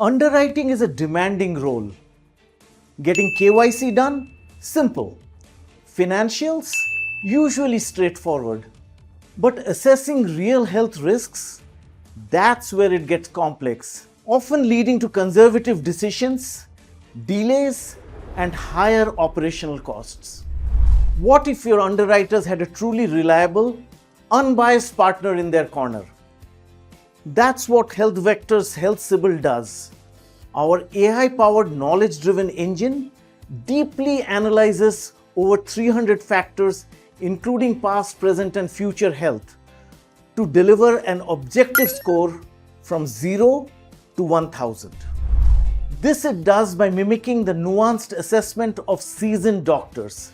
Underwriting is a demanding role. Getting KYC done? Simple. Financials? Usually straightforward. But assessing real health risks? That's where it gets complex, often leading to conservative decisions, delays, and higher operational costs. What if your underwriters had a truly reliable, unbiased partner in their corner? That's what Health Vector's HealthCIBYL does. Our AI-powered knowledge-driven engine deeply analyzes over 300 factors, including past, present, and future health, to deliver an objective score from 0 to 1000. This it does by mimicking the nuanced assessment of seasoned doctors.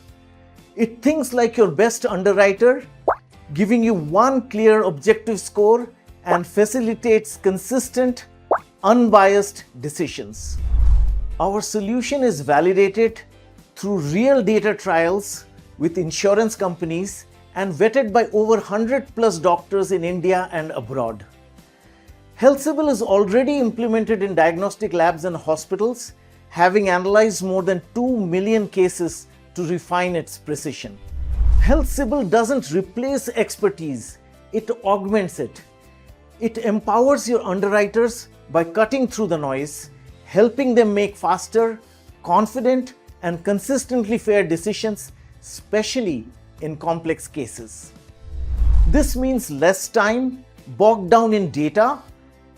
It thinks like your best underwriter, giving you one clear objective score and facilitates consistent, unbiased decisions. Our solution is validated through real data trials with insurance companies and vetted by over 100+ doctors in India and abroad. HealthCIBYL is already implemented in diagnostic labs and hospitals, having analyzed more than 2 million cases to refine its precision. HealthCIBYL doesn't replace expertise, it augments it. It empowers your underwriters by cutting through the noise, helping them make faster, confident, and consistently fair decisions, especially in complex cases. This means less time bogged down in data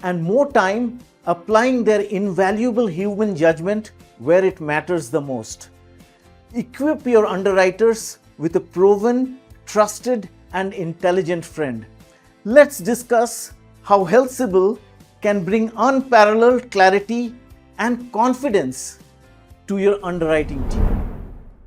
and more time applying their invaluable human judgment where it matters the most. Equip your underwriters with a proven, trusted, and intelligent friend. Let's discuss how HealthCIBYL can bring unparalleled clarity and confidence to your underwriting team.